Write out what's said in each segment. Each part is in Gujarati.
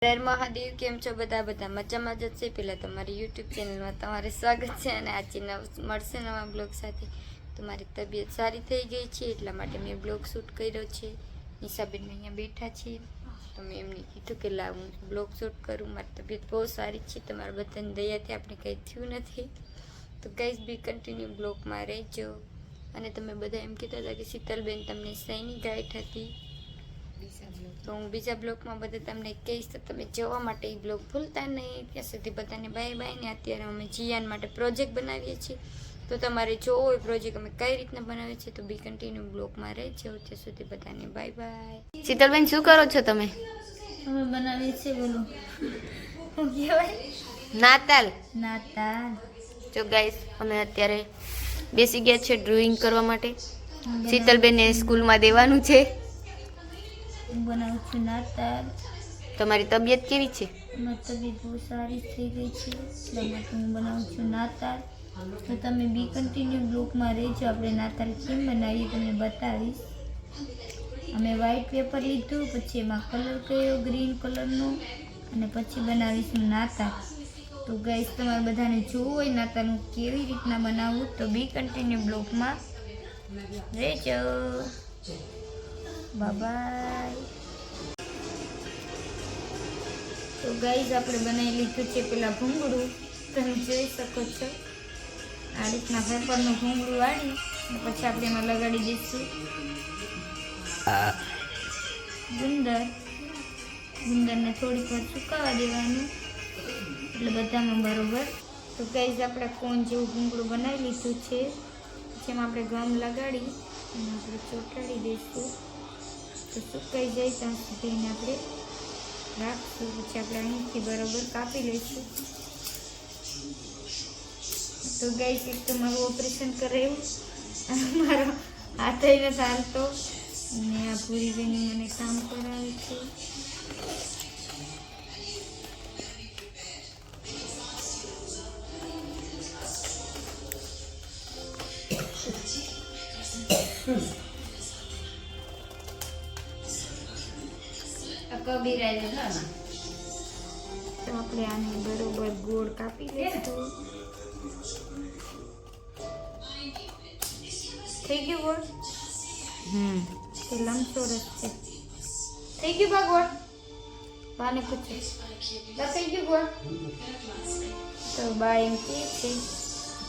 જય મહાદેવ, કેમ છો બધા મજામાં જ છે। પહેલા તમારી યુટ્યુબ ચેનલમાં તમારે સ્વાગત છે અને આજે મળશે નવા બ્લોગ સાથે। તમારી તબિયત સારી થઈ ગઈ છે એટલા માટે મેં બ્લોગ શૂટ કર્યો છે। નિશાબેન અહીંયા બેઠા છે તો મેં એમને કીધું કે લાવ હું બ્લોગ શૂટ કરું। મારી તબિયત બહુ સારી છે, તમારા બધાની દયાથી આપણે કંઈ થયું નથી। તો ગાઈઝ બી કન્ટિન્યુ બ્લોગમાં રહેજો। અને તમે બધા એમ કહેતા હતા કે શીતલબેન તમને શેની ગાંઠ હતી, તો હું બીજા બ્લોગમાં બધા તમને કહીશ, તો તમે જોવા માટે એ બ્લોગ ભૂલતા નહીં। ત્યાં સુધી બધાને બાય બાય ને અત્યારે અમે જીયાન માટે પ્રોજેક્ટ બનાવીએ છીએ, તો તમારે જોવો હોય પ્રોજેક્ટ અમે કઈ રીતના બનાવીએ છીએ તો બી કન્ટિન્યુ બ્લોગમાં રહેજો। ત્યાં સુધી બધાને બાય બાય। શીતલબેન શું કરો છો તમે? અમે બનાવીએ છીએ બોલો શું કહેવાય, નાતાલ। જો ગાઈસ અમે અત્યારે બેસી ગયા છે ડ્રોઈંગ કરવા માટે। શીતલબેનને સ્કૂલમાં દેવાનું છે। હું બનાવું છું નાતાલ। તમારી તબિયત કેવી છે? મારી તબિયત બહુ સારી થઈ ગઈ છે એટલા માટે હું બનાવું છું નાતાલ। તો તમે બી કન્ટિન્યુ બ્લોગમાં રહેજો, આપણે નાતાલ કેમ બનાવીએ તમને બતાવીશ। અમે વ્હાઈટ પેપર લીધું, પછી એમાં કલર કર્યો ગ્રીન કલરનો, અને પછી બનાવીશું નાતાલ। તો ગાઈસ તમારે બધાને જોવું હોય નાતાલ હું કેવી રીતના બનાવું તો બી કન્ટિન્યુ બ્લોગમાં રહેજો। બાય। તો ગાઈઝ આપણે બનાવી લીધું છે પેલા ભૂંગળું, તમે જોઈ શકો છો। આ રીતના પેપરનું ભૂંગળું વાળી અને પછી આપણે એમાં લગાડી દઈશું ગુંદરને થોડીક વાર સુકાવા દેવાનું એટલે બધામાં બરોબર। તો ગાઈઝ આપણે કોન જેવું ભૂંગળું બનાવી લીધું છે, જેમાં આપણે ગમ લગાડી અને આપણે ચોંટાડી દઈશું તો સુકાઈ જાય ત્યાં સુધી એને આપણે રાખશું। પછી આપણે અહીંથી બરાબર કાપી લઈશું। તો ગાઈસ એક તો મારું ઓપરેશન કરાવ્યું, મારો હાથ નથી હાલતો અને આ પૂરી બેની મને કામ કરાવે છે। તો આપણે આને બરોબર ગોળ કાપી લઈશું। થઈ ગયું ગોળ? તે લંબચોરસ છે। થઈ ગયું બા ગોળ? બાને પૂછો બા થઈ ગયું ગોળ? તો બા એમ કે છે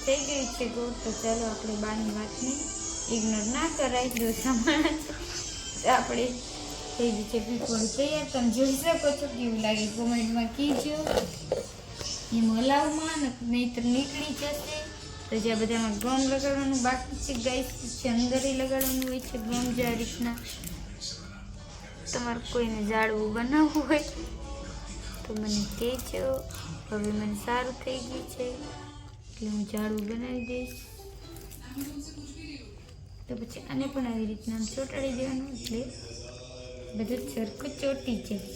થઈ ગયું છે ગોળ। તો ચાલો આપણે બાની વાતને ઇગ્નોર ના કરાય, જો સમાન આપણે થઈ ગયું છે પીપળું તૈયાર। તમે જોઈ શકો છો કેવું લાગે કોમેન્ટમાં કીજો। એમ હલાવમાં નહીંતર નીકળી જશે। તો જ્યાં બધામાં ગમ લગાડવાનું બાકી છે ગાઈસ, પછી અંદર લગાડવાનું હોય છે ગમ। જે આ રીતના તમારે કોઈને જાડવું બનાવવું હોય તો મને કહેજો। હવે મને સારું થઈ ગયું છે એટલે હું જાડવું બનાવી દઈશ। તો પછી આને પણ આવી રીતના આમ ચોંટાડી દેવાનું એટલે બધું સરખું ચોટી જાય।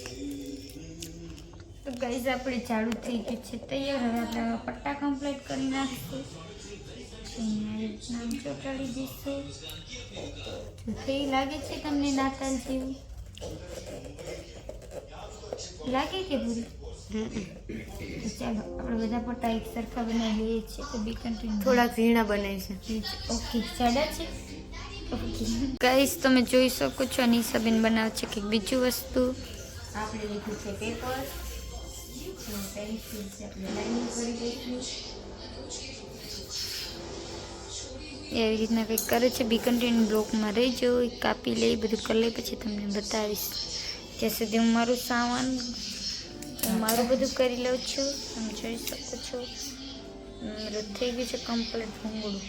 તો ગાઈઝ આપણે જાડું થઈ ગયું છે તૈયાર। હવે આપણે આવા પટ્ટા કમ્પ્લીટ કરી નાખીશું, અહીંયા રીતના આમ ચોંટાડી દઈશું। તો થઈ લાગે છે તમને નાતાલ જેવું લાગે કે પૂરી? તો ચાલો આપણે બધા પટ્ટા એક સરખા બનાવી લઈએ છીએ તો બી કન્ટિન્યુ થોડાક ઝીણા બનાવી છે। ઓકે સાડા છે ગાઈસ, તમે જોઈ શકો છો નિશાબેન બનાવે છે કંઈક બીજું વસ્તુ। આપણે લીધું છે પેપર, પેન્સિલ છે આપણે લાઈનિંગ કરી દઈશું। એવી રીતના કંઈક કરે છે, બી કન્ટિન્યુ બ્લોકમાં રહેજો। કાપી લઈ બધું કરી લઈ પછી તમને બતાવીશ। ત્યાં સુધી હું મારું સામાન મારું બધું કરી લઉં છું। તમે જોઈ શકો છો મારું થઈ ગયું છે કમ્પ્લીટ ભૂંગળું।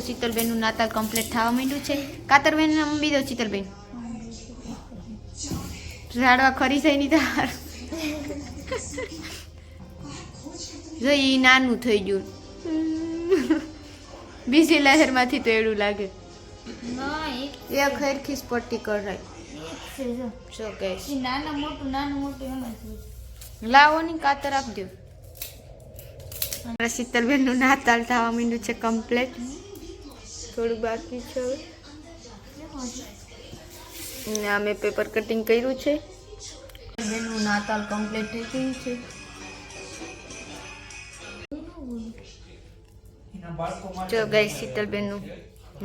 શીતલબેનનું નાતાલ કમ્પ્લીટ થવા માંડ્યું છે। કાતરબેન અંબી દો શીતલબેન, ઝાડવા ખરી જાય નહીં તાર જો ઈ નાનું થઈ ગયું બીજી લહેરમાંથી તો એડું લાગે ના એક હરખી પટ્ટી કરાય જો ગાઈસ। નાનું મોટું એમાં લાવો ની કાતર આપજો। મારા શીતલબેનનું નાતાલ થવા માંડ્યું છે કમ્પ્લીટ, થોડું બાકી છે હવે। મેં પેપર કટિંગ કર્યું છે। બેનનું નાતાલ કમ્પ્લીટ થઈ ગયું છે. જો ગાઈસ શીતલબેનનું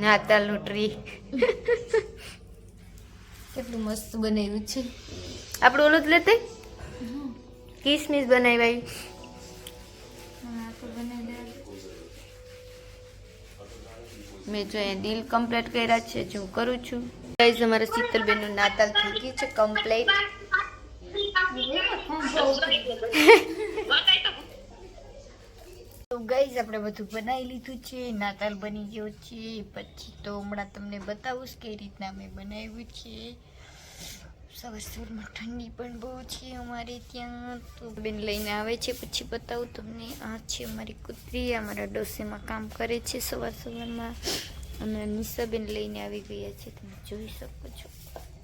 નાતાલનું ટ્રી કેટલું મસ્ત બનાવ્યું છે. આપણે ઓલું જ લેતે કિસમિસ બનાવ્યા. મેં જો અહીંયા દિલ કમ્પ્લીટ કર્યા છે, જો હું કરું છું. ગાઈસ અમારા શીતલબેનનું નાતાલ થઈ ગયું છે કમ્પ્લીટ. તો ગાઈસ આપણે બધું બનાવી લીધું છે, નાતાલ બની ગયો છે. પછી તો હમણાં તમને બતાવું કઈ રીતના મેં બનાવ્યું છે. સવારમાં ઠંડી પણ બહુ છે અમારે ત્યાં, તો બેન લઈને આવે છે પછી બતાવું તમને. આ છે અમારી કૂતરી, અમારા ડોસીમાં કામ કરે છે સવારમાં. અમે નિશાબેન લઈને આવી ગયા છે, તમે જોઈ શકો છો.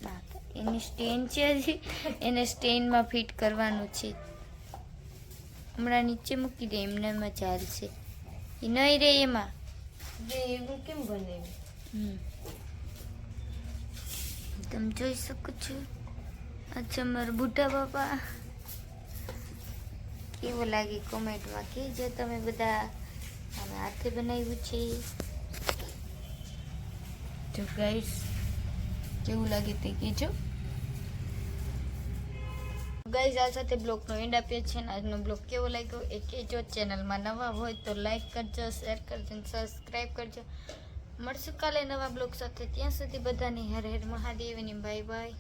ના એની સ્ટેન્ડ છે, હજી એને સ્ટેન્ડમાં ફિટ કરવાનું છે. હમણાં નીચે મૂકી દે, એમને એમાં ચાલશે. એ નહીં રે એમાં એવું કેમ બનાવ્યું તમે જોઈ શકો છો. અચ્છા મારા બુઢા બાપા કેવું લાગે કોમેન્ટમાં કહેજો તમે બધા. અમે હાથે બનાવ્યું છે. જો ગાઈસ કેવું લાગે તે કહેજો. ગાઈસ આ સાથે બ્લોગનો એન્ડ આપીએ છીએ. આજનો બ્લોગ કેવો લાગ્યો એ કહેજો. ચેનલમાં નવા હોય તો લાઈક કરજો, શેર કરજો અને સબસ્ક્રાઈબ કરજો. મળશું કાલે નવા બ્લોગ સાથે. ત્યાં સુધી બધાને હર હર મહાદેવ અને બાય બાય.